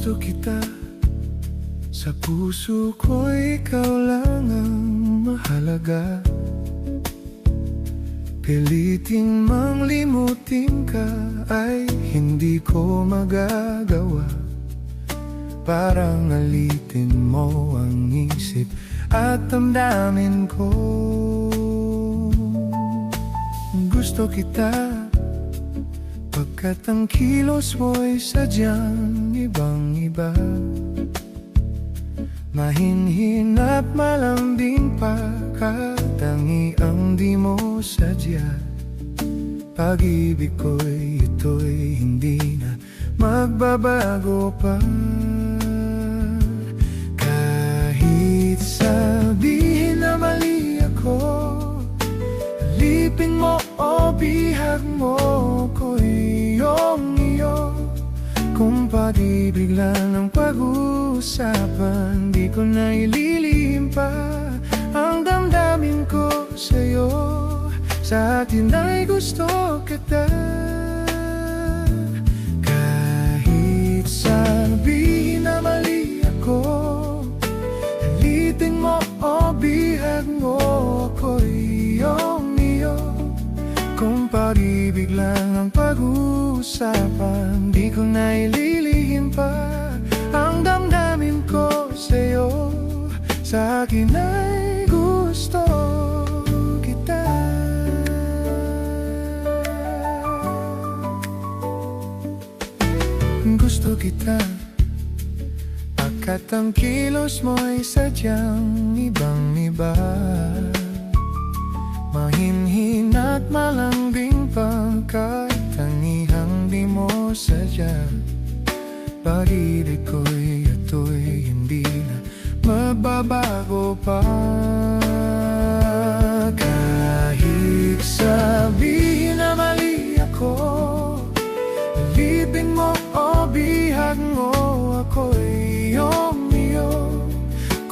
Gusto kita, sa puso ko ikaw lang ang mahalaga. Pilitin mang limutin ka ay hindi ko magagawa. Parang alitin mo ang isip at damdamin ko. Gusto kita, pagkat ang kilos mo'y sadyang ibang-iba. Mahinhin at malambing pa, katangi ang di mo sadya. Pag-ibig ko'y ito'y hindi na magbabago pa. Kahit sabihin na mali ako, alipin mo o bihag mo ko'y iyong-iyo. Kung pag-ibig lang ang pag-uusapan, di ko na ililihim pa ang damdamin ko sa'yo. Sa atin ay gusto kita. Kahit sabihin na mali ako, alitin mo o bihag mo ako'y iyong-iyo. Kung pag-ibig lang ang pag-uusapan, di ko na ililihim pa ang damdamin ko sa'yo. Sa akin ay gusto kita. Gusto kita, pagkat ang kilos mo'y sadyang ibang-iba. Mahinhin at malambing pagkatangihang di mo sadya. Pag-ibig ko'y ito'y hindi na mababago pa. Kahit sabihin na mali ako, alipin mo o bihag mo ako'y iyong-iyo.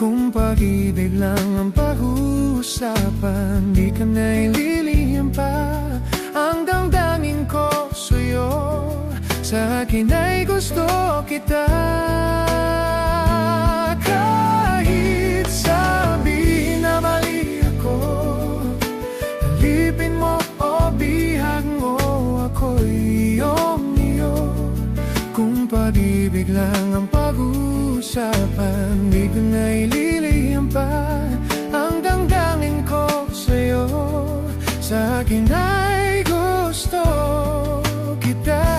Kung pag-ibig lang ang pag-uusapan, di ka na ililihim pa ang damdamin ko sa'yo. Sa akin ay gusto kita. Kahit sabihin na mali ako, alipin mo o bihag mo ako'y iyong-iyo. Kung pag-ibig lang ang pag-uusapan, di ko na ililihim pa ang damdamin ko sa'yo. Sa akin ay gusto kita.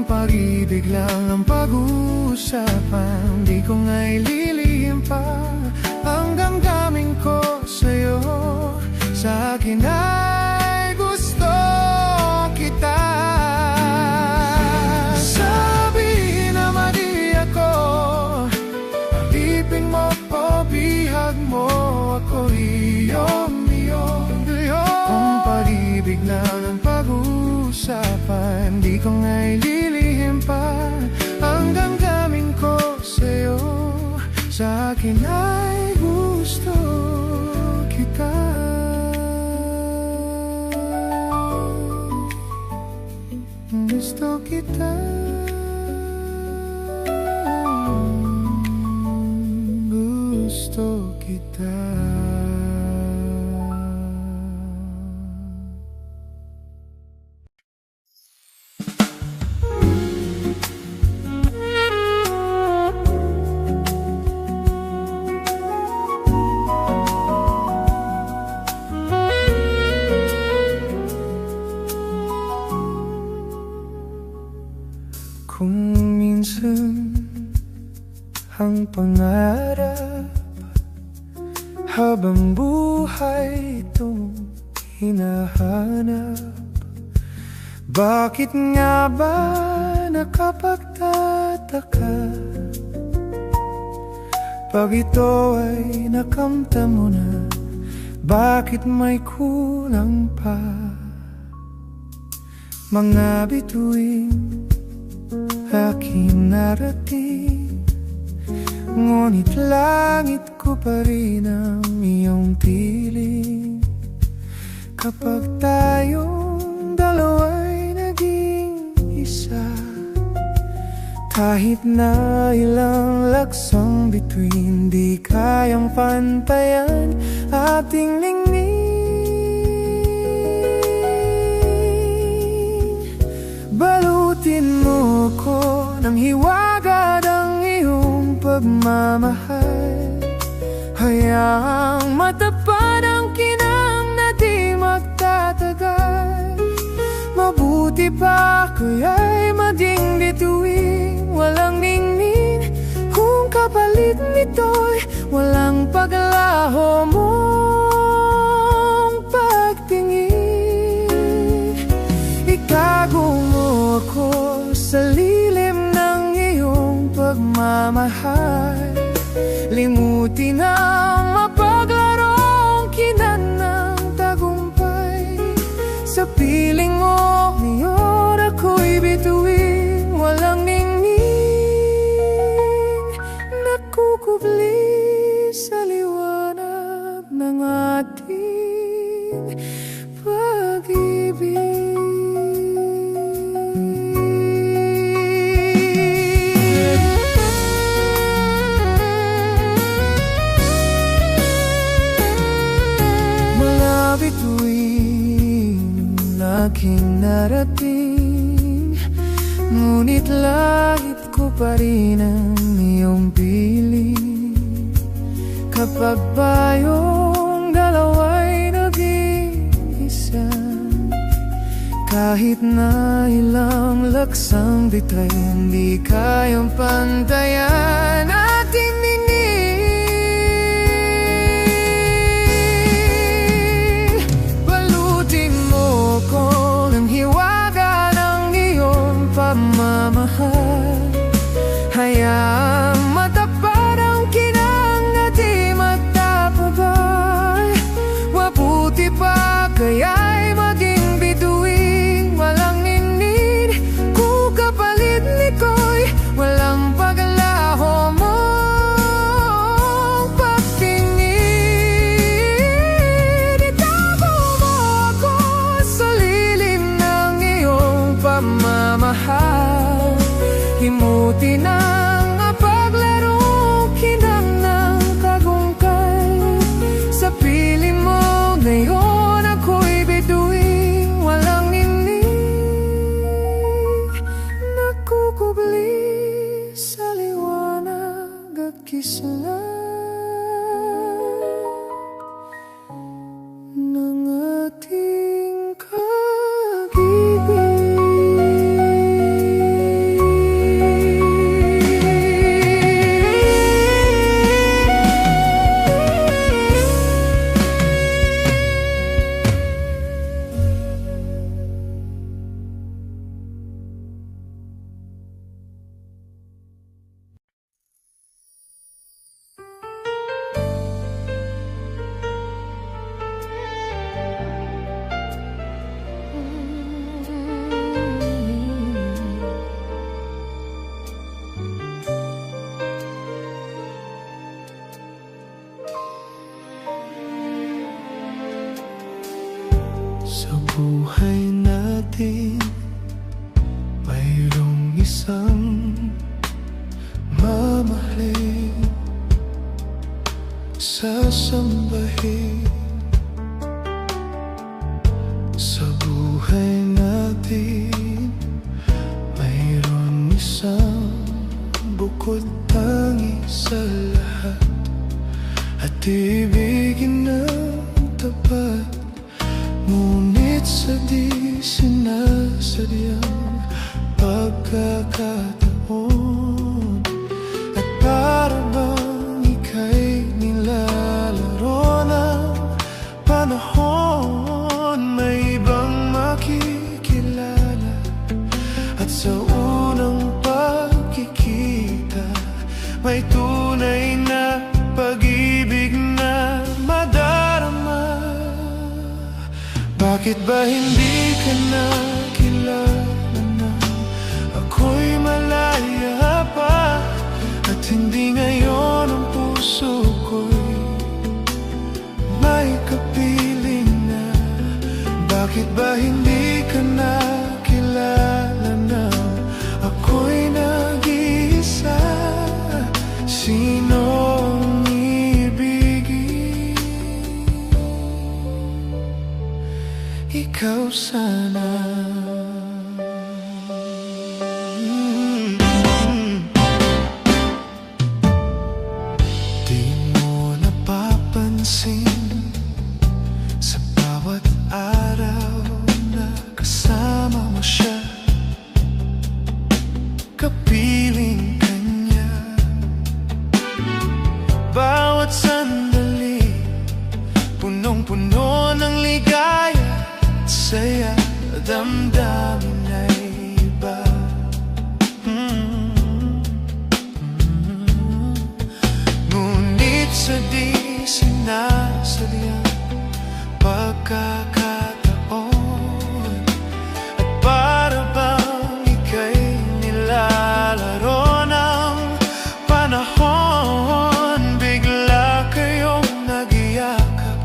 Pag-ibig lang ang pag-uusapan, di ko nga ililihim pa ang damdamin ko sa'yo. Sa akin ay gusto kita. Sabihin na mali ako, alipin mo o bihag mo ako'y iyong-iyo. Kung pag-ibig lang ang pag-uusapan, di ko nga ililihim pa ang damdamin ko sa'yo. Sa akin ay gusto kita. Gusto kita. Gusto kita. Kung minsan ang pangarap habang buhay itong hinahanap? Bakit nga ba nakapagtataka? Pag ito ay nakamtan mo na, bakit may kulang pa? Mga bituin aking narating, ngunit langit ko pa rin ang iyong piling. Kapag tayong dalawa'y naging isa, kahit na ilang laksang bituin, di kayang pantayan ating ningning. Balutin mo ko ng hiwaga ng iyong pagmamahal, hayaang matapad ang kinang na di magtatagal. Mabuti pa kaya'y maging bituin, walang ningning, kung kapalit nito'y walang paglaho mong pagtingin. Itago mo ako sa lilim ng iyong pagmamahal, limutin ang mapaglarong kinan ng tagumpay. Sa piling mo ngayon ako'y bituin, walang ningning, nakukubli sa liwanag ng ating pag-ibig. Mga bituin aking narating, ngunit langit ko pa rin ang iyong piling. Kapag tayong dalawa'y naging isa, kahit na ilang laksang bituin, hindi kayang pantayan ating ningning. Balutin mo ko ng hiwaga ng iyong pagmamahal, hayaang matapad ang kinang na di magtapabay. Mabuti pa kaya'y maging bituin, walang ningning, kung kapalit nito'y walang paglaho mong pagtingin. Itago mo ako sa lilim ng iyong pagmamahal, himutin ang paglarong kinang ng tagumpay. Sa piling mo ngayon ako'y bituin, walang ningning, nakukubli sa liwanag at kislap ng ating pag-ibig. Sa buhay natin, mayroong isang mamahalin, sasambahin. Sa buhay natin, mayroon isang bukod tangi sa lahat, at ibigin ng tapat. Ngunit sa di sinasadyang pagkakataon, at para bang ika'y nilalaro ng panahon, Bakit ba hindi ka na kilala na ako'y malaya pa, at hindi ngayon ang puso ko'y may kapiling na? Bakit ba hindi ka na kilala na ako'y nag-iisa? Sino ang ibigin? Ikaw sana. Di mo napapansin sa bawat araw na kasama mo siya, kapiling ka niya. Bawat sandali punong-puno ng ligaya at saya, damdamin ay iba. Ngunit sa di sinasadyang pagkakataon, at para bang ika'y nilalaro ng panahon, bigla kayong nag-iyakap,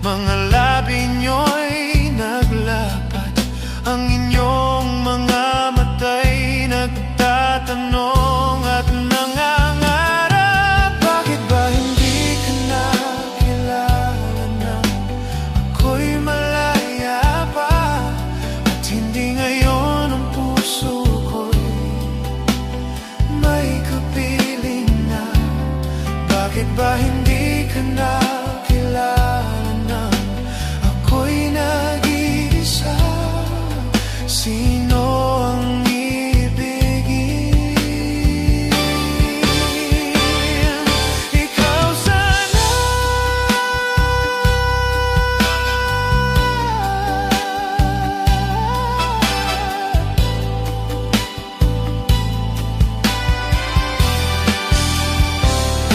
mga labi nyo'y naglapat, ang inyong mga mata'y nagtatanong at nangangarap. Bakit ba hindi ka na kilala na ako'y malaya pa, at hindi ngayon ang puso ko'y may kapiling na? Bakit ba hindi ka na kilala na ako'y nag-iisa? Sino ang ibigin? Ikaw sana.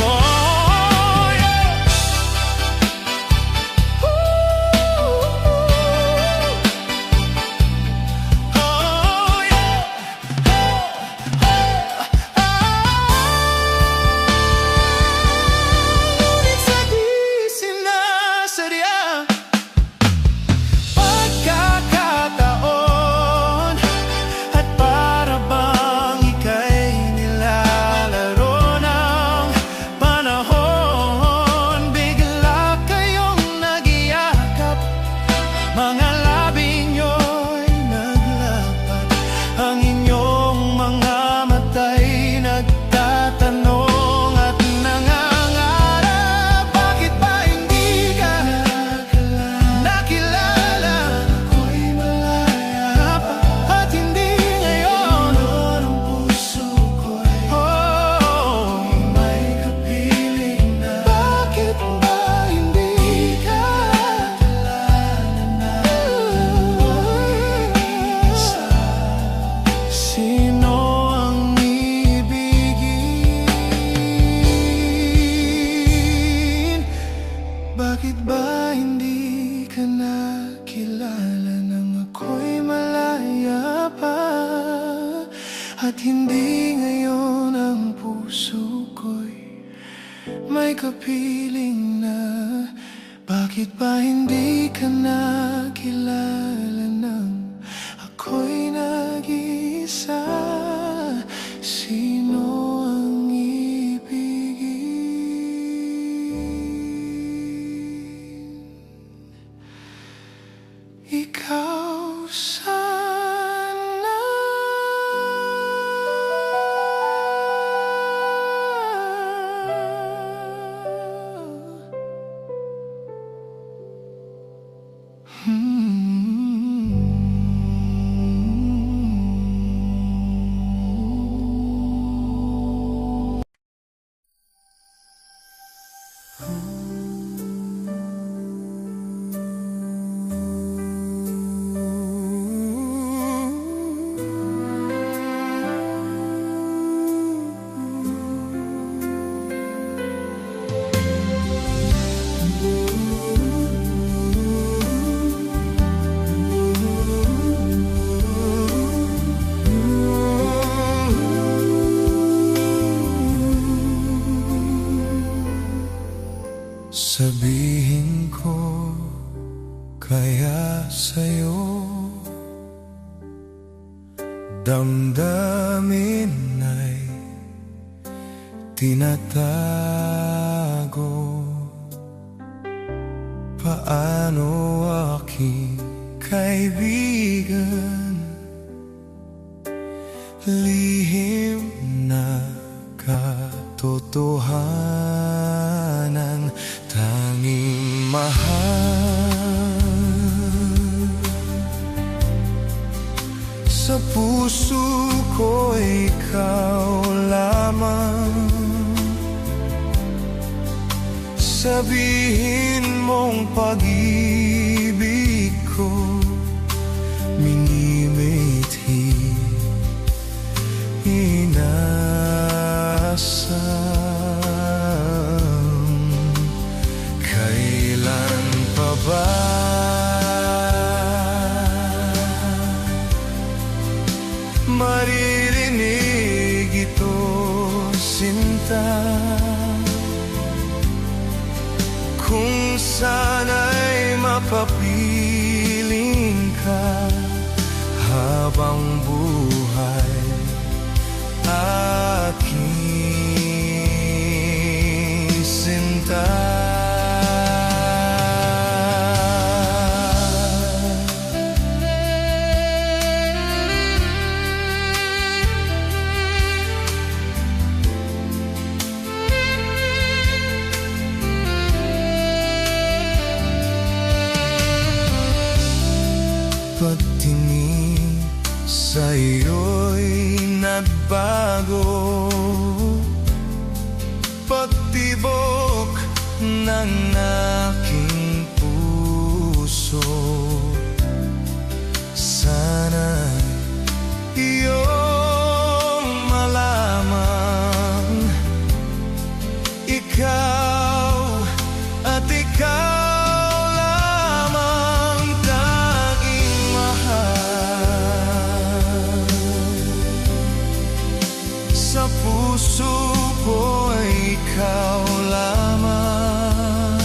Oh, yeah. Oh, yeah. Ngunit sa di sinasadyang pagkakataon, at para bang ika'y nilalaro ng panahon, bigla kayong nag-iyakap, mga labi nyo'y naglapat, ang inyong mga mata'y nagtatanong at nangangarap. Bakit ba hindi ka nakilala? Ako'y malaya pa, at hindi ngayon ang puso ko'y may kapiling na. Bakit ba hindi ka kilala na ako'y isa? Sino ang ibigin? Bakit ba hindi ka nakilala nang ako'y malaya pa, at hindi ngayon ang puso ko'y may kapiling na? Bakit ba hindi ka nakilala nang ako'y nag-iisa? Sino ang ibigin? Ikaw sana. sa'yo. Damdamin ay tinatago. Paano aking kaibigan? Lihim na katotohanan, tanging mahal sa puso ko, ikaw lamang. Sabihin mong pag-ibig ko minimithi, inasam. Kailan pa ba maririnig ito, sinta? Kung sana'y mapapiling ka habang buhay, aking sinta. Pagtingin sa'yo'y nagbago, pagtibok ng aking puso. Sana'y iyong malaman, ikaw at ikaw sa puso ko, ikaw lamang.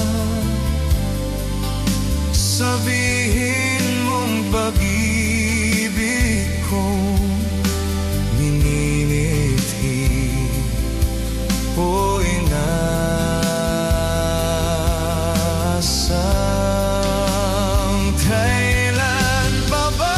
Sabihin mong pag-ibig ko minimithi o inasam. Kailan pa ba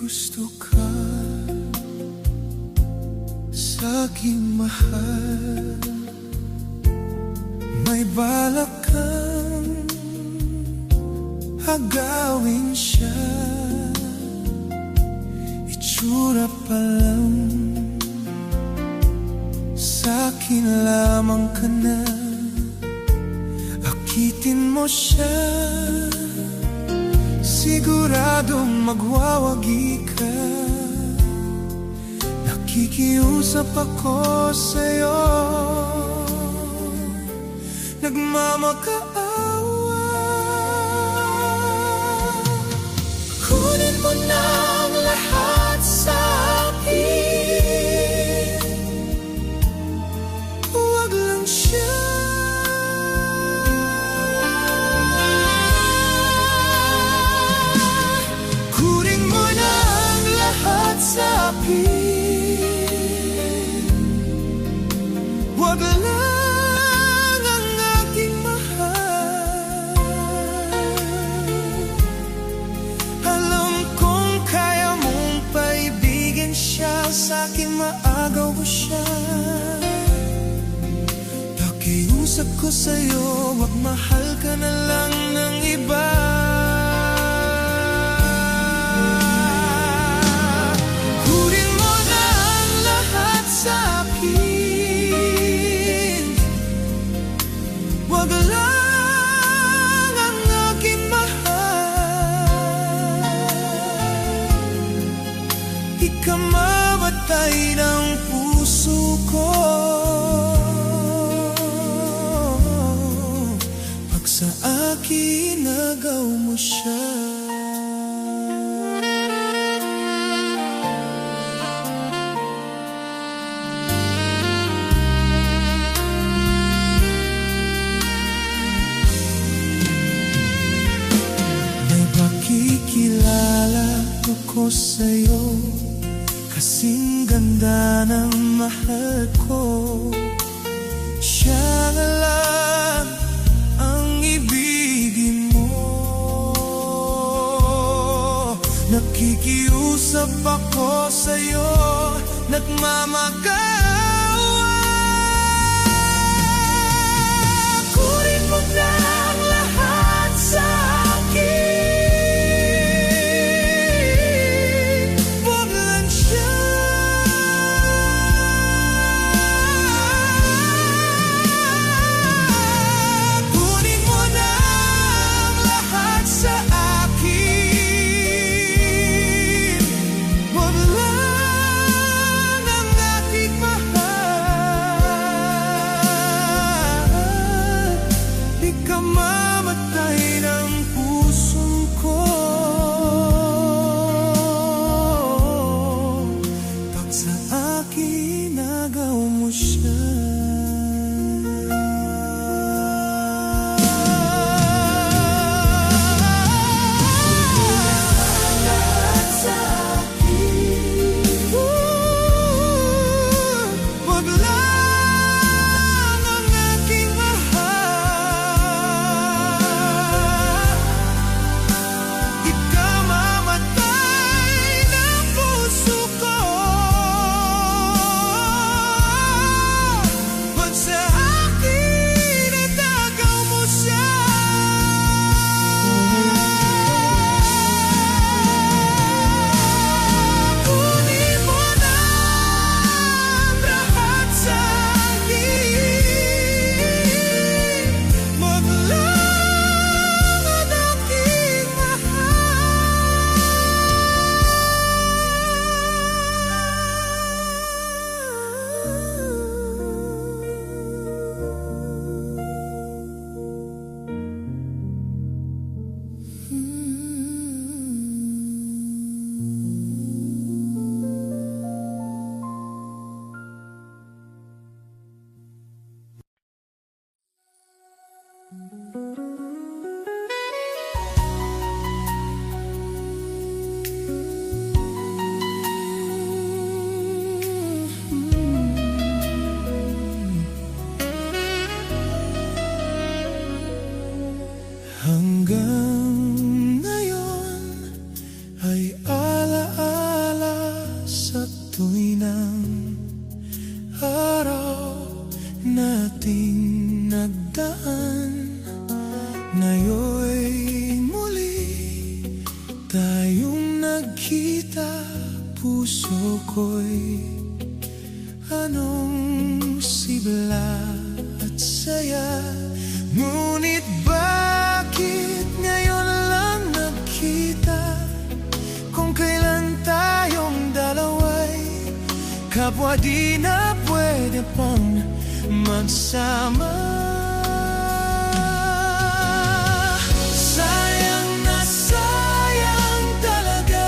gusto ka sa'king mahal, may balak ka agawin siya. Itsura pa lang, sa'kin lamang ka na. Akitin mo siya, siguradong magwawagi ka. Nakikiusap ako sa'yo, nagmamakaawa. Kunin mo na ang lahat sa akin, huwag lang siya. Kunin mo na ang lahat sa akin, huwag lang sa'kin, maagaw ko siya. Pakiusap ko sa'yo, magmahal ka na lang ng iba. Kunin mo na ang lahat sa akin, wag lang ang aking mahal. Ikamamatay ng puso ko pag sa akin nagaw mo siya. May makikilala ako sa'yo, kasing ganda ng mahal ko. Siya na lang ang ibigin mo. Nakikiusap ako sa'yo, nagmamakaawa. Kunin mo na ang lahat sa akin, huwag lang siya. Kunin mo na ang lahat sa akin, huwag lang ang aking mahal. Di ka mamatay ng puso ko pag sa akin nagaw mo siya. Wag lang ang aking mahal. Di ka mamatay ng puso ko pag sa akin nagaw mo siya. Kunin mo na ang lahat sa akin, wag lang ang aking hanggang ngayon ay alaala sa tuwinang araw nating nagdaan. Ngayon'y muli tayong nagkita, puso ko'y anong sigla at saya. Ngunit bakit ngayon lang nagkita, kung kailan tayong dalawa'y kapwa di na pwede pang magsama. Sayang na sayang talaga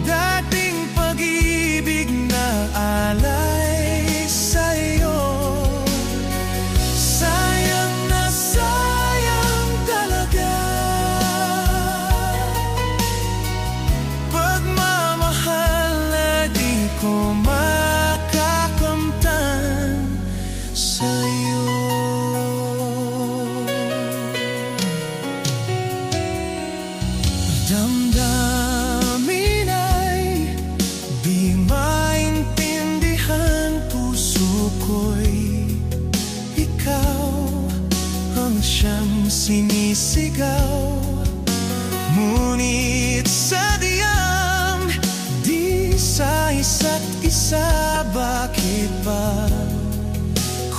dating pag-ibig na alay sa'yo. Sayang na sayang talaga pagmamahal na di ko makakamtan sa'yo. Damdamin ay di maintindihan, puso ko'y ikaw ang siyang sinisigaw. Ngunit sadyang di sa isa't isa, bakit ba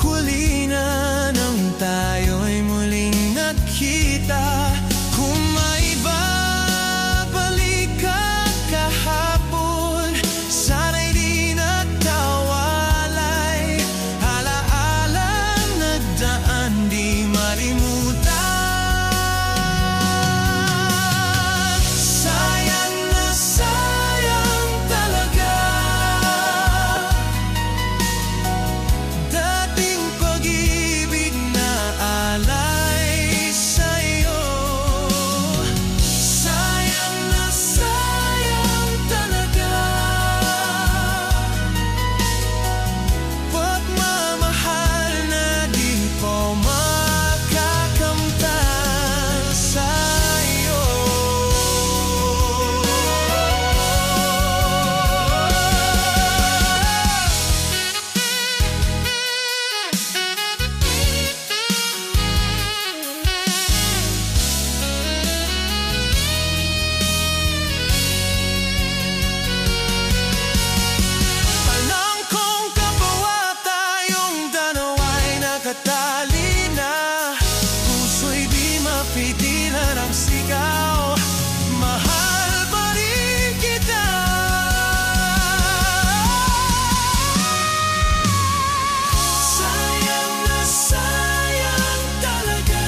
huli na nang tayo'y muling nagkita? Kung may babalik ka kahapon, sana'y di nagtawalay. Alaala nagdaan, di malimutan. Sayang na sayang talaga dating pag-ibig na alay sa'yo. Sayang na sayang talaga pagmamahal na di ko makakamtan sa'yo. Alam kong kapwa tayong dalawa'y nakatali na, puso'y di mapigilan ang sigaw. Mahal pa rin kita. Sayang na sayang talaga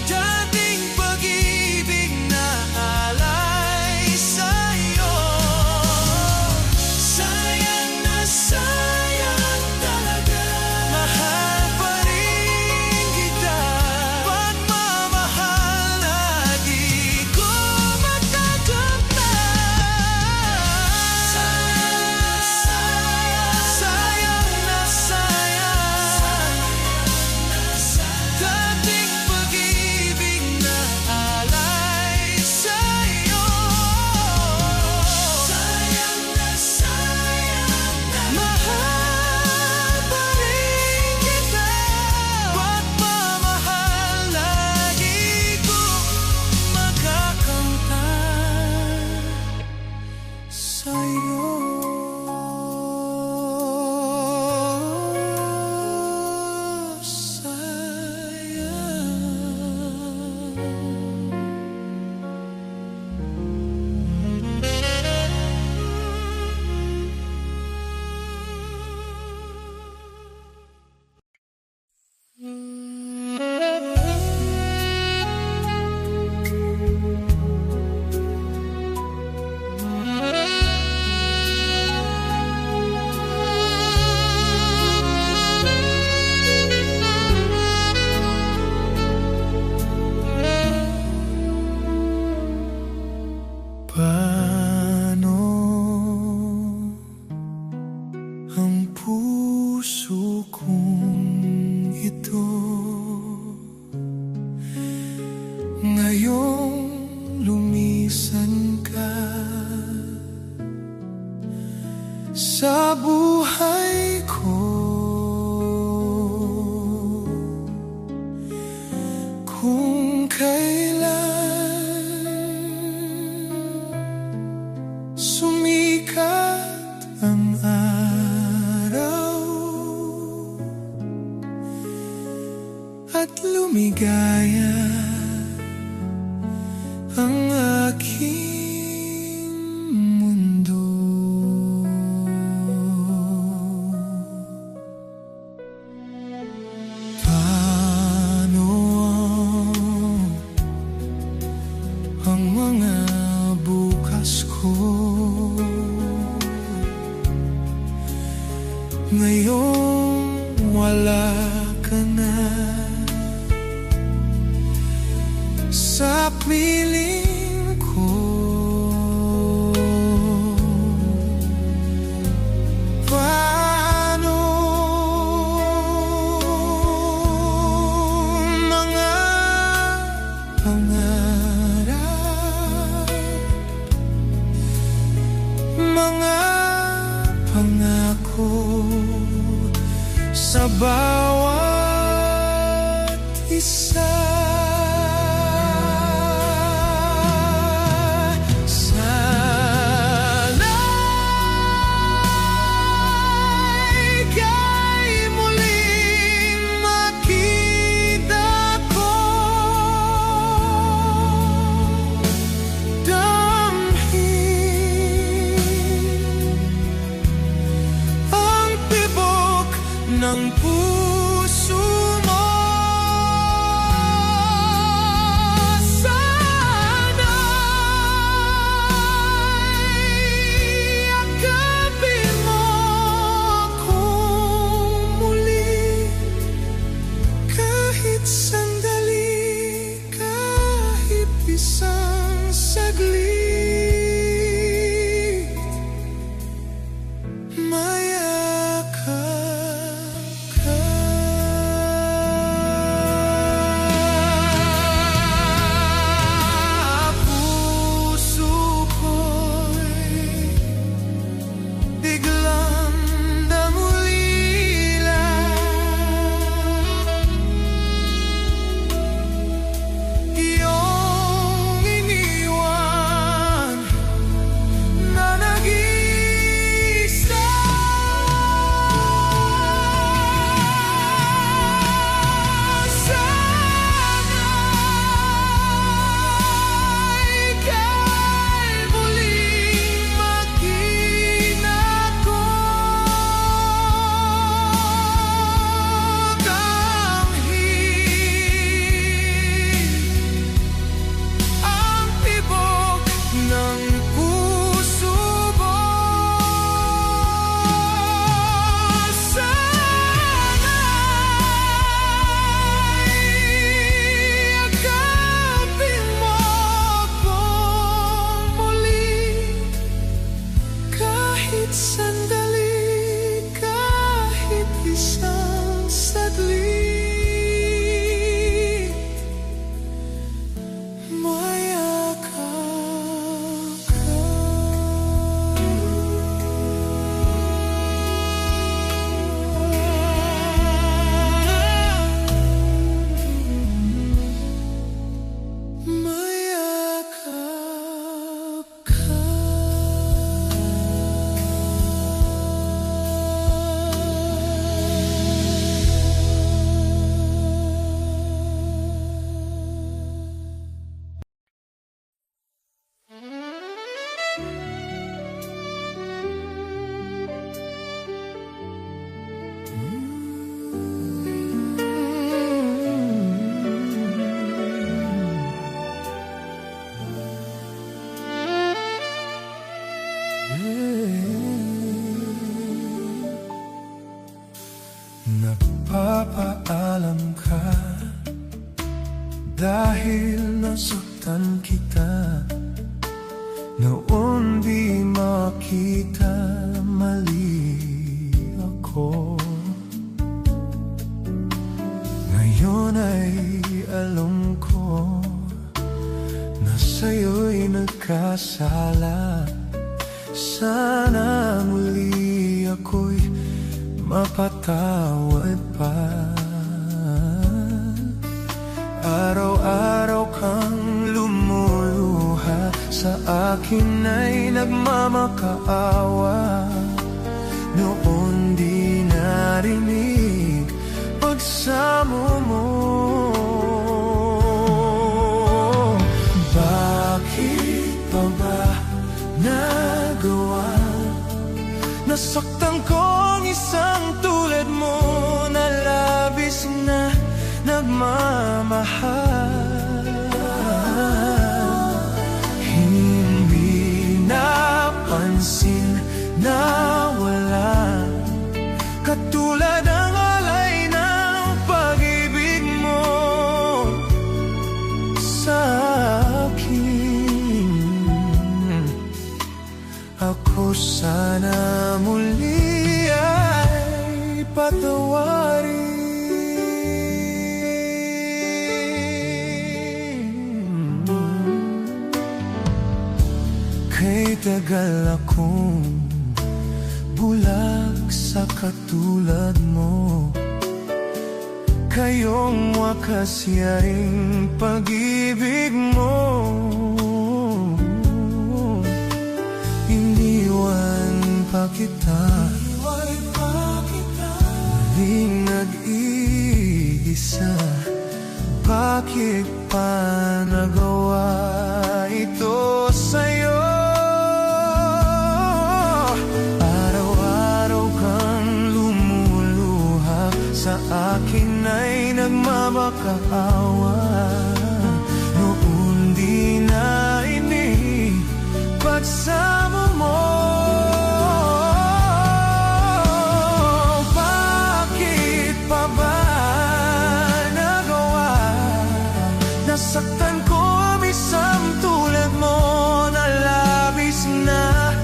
dating pag-ibig na alay sa'yo. Sayang na sayang talaga, mahal pa rin kita. Pagmamahal na di ko makakamtan. Sayang na sayang dating pag-ibig na alay sa'yo. Sayang na sayang mahal pa rin kita. Pagmamahal na di ko makakamtan sa'yo. Paano ang puso kong ito ngayong lumisan ka sa buhay ko? lumigaya ang aking mundo. Paano ang mga bukas ko ngayong wala ka na sa piling ko? Paano mga pangarap, mga pangako sa bawat isa? Ng puso mo, sana'y yakapin mo akong muli, kahit sandali, kahit isang saglit. Nagpapaalam ka dahil nasaktan kita. Noon di makita mali ako. Ngayon ay alam ko na sa'yo'y nagkasala. Sana muli ako'y mapatawad pa. Araw-araw kang lumuluha, sa akin ay nagmamakaawa. Noon di narinig pagsamo mo. Katulad ng alay ng pag-ibig mo sa akin. Ako sana muli ay patawarin. Kay tagal akong bulag sa katulad mo, kayong wakas yaring pag-ibig mo. Iniwan pa kita, muling nag-iisa. Bakit pa nagawa ito sa'yo? Araw-araw kang lumuluha, sa akin ay nagmabakaawa. Noon di na ini pagsama mo. Bakit pa ba nagawa? Nasaktan ko ang isang tulad mo na labis na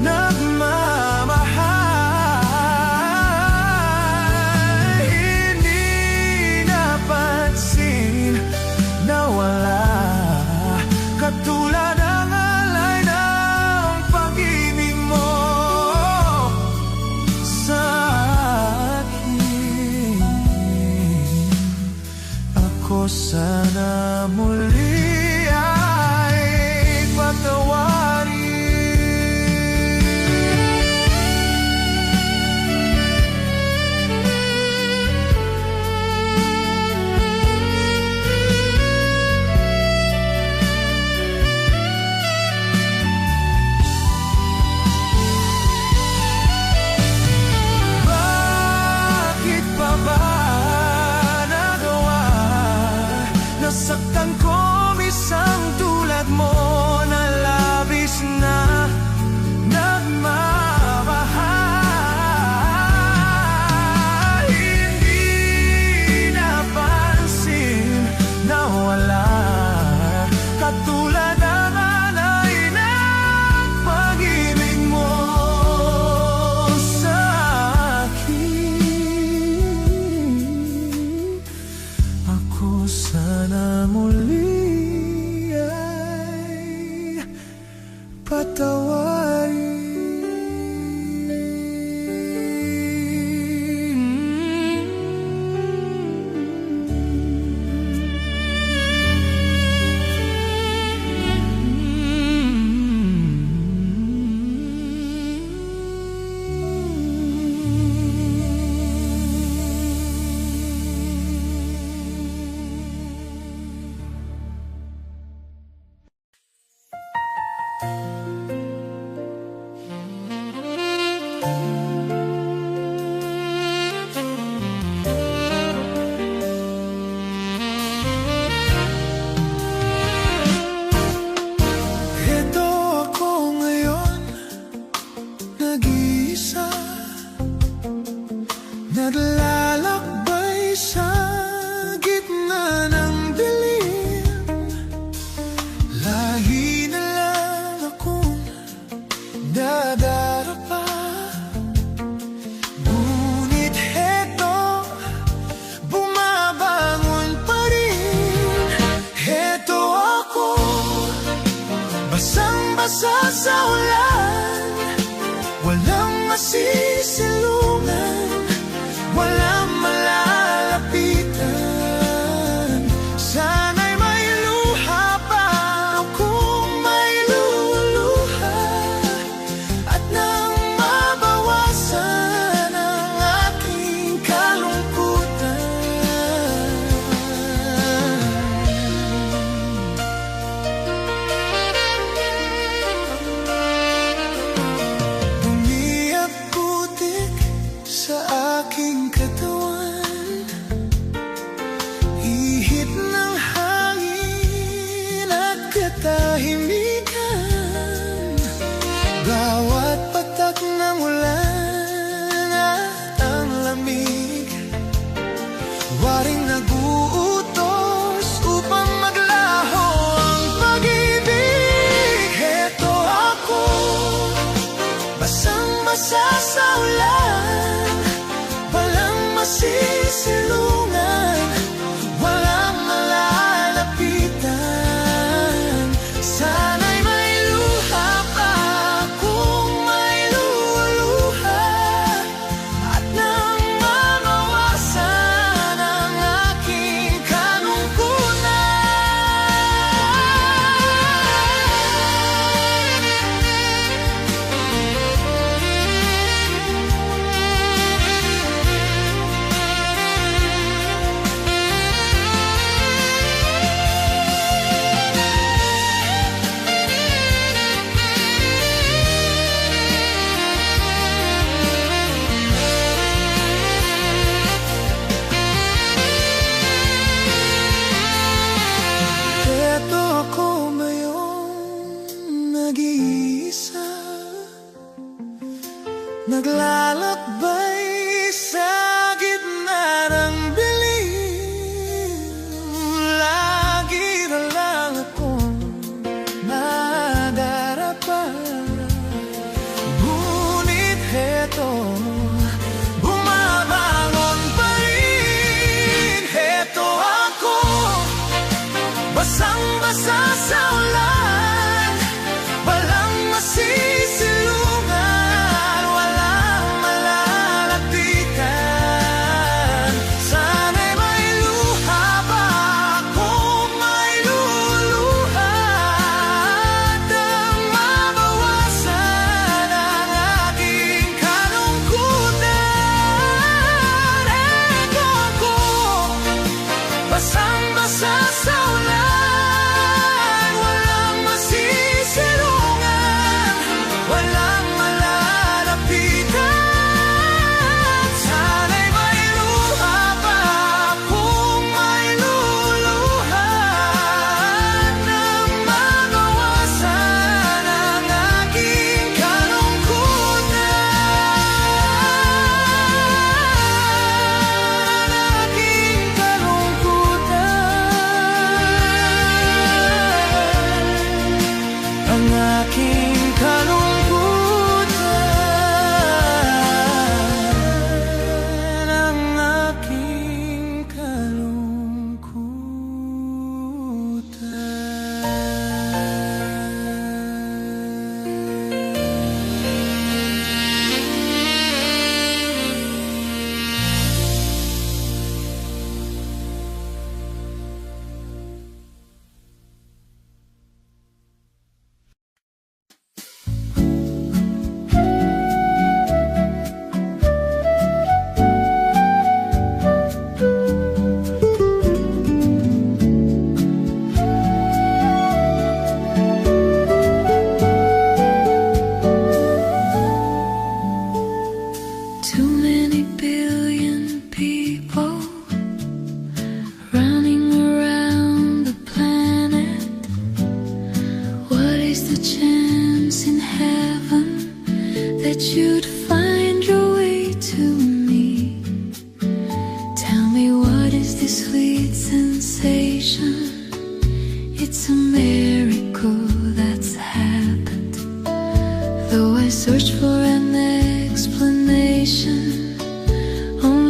nagmamahal. Hindi napansin na wala katulad ng alay ng pag-ibig mo sa akin. Ako sana muli ay patawarin. Bakit pa ba nagawa? Nasaktan ko isang tulad mo na labis na nagmamahal. Hindi napansin na wala katulad ng alay ng pag-ibig mo sa akin. Ako sana muli ay patawarin. Ito ako ngayon, nag-iisa, naglalakbay sa gitna ng dilim. Lahi na lang akong nadarapa, ngunit heto, bumabangon pa rin. Heto ako, basang-basa sa ulan, walang masisilungan, walang malalapitan. Sana'y may luha pa kung may luluha, at nang mabawasan ang aking kalungkutan. Dumi at putik sa aking katawan, ihip ng hangin at katahimikan. Bawat patak ng ulan at ang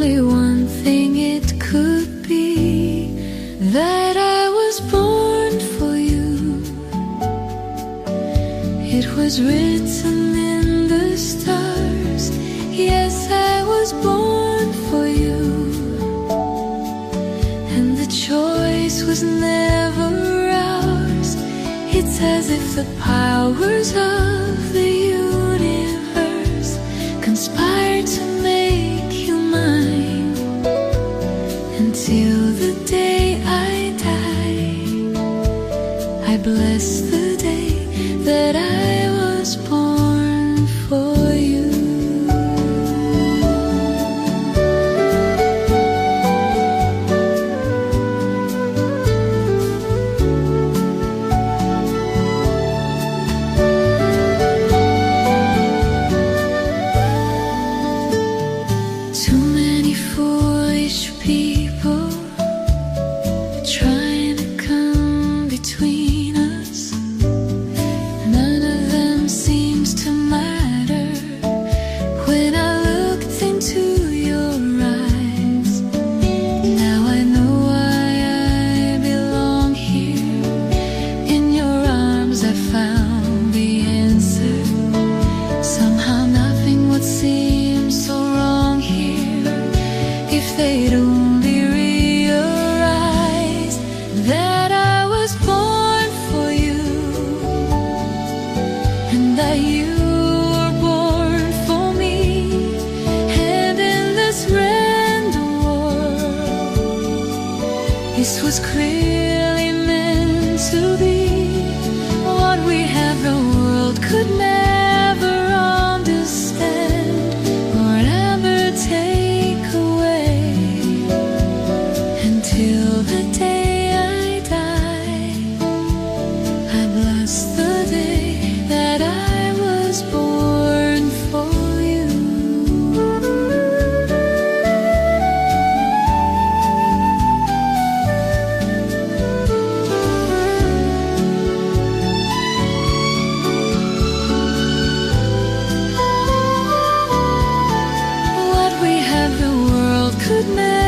only one thing it could be, that I was born for you. It was written in the stars, yes, I was born for you. And the choice was never ours. It's as if the powers of the universe conspired to make you mine. Until the day I die, I bless the day that I was born for you. Too many foolish people trying to come between us. None of them seems to matter. When I looked into your eyes, now I know why I belong here. In your arms I found the answer. Somehow nothing would seem so wrong here if they'd only realize that I was born for you, and that you were born for me. And in this random world, this was clearly meant to be. What we have, the world could never understand or ever take away. Until the day I die, I bless the day that I was born for you. What we have, the world could never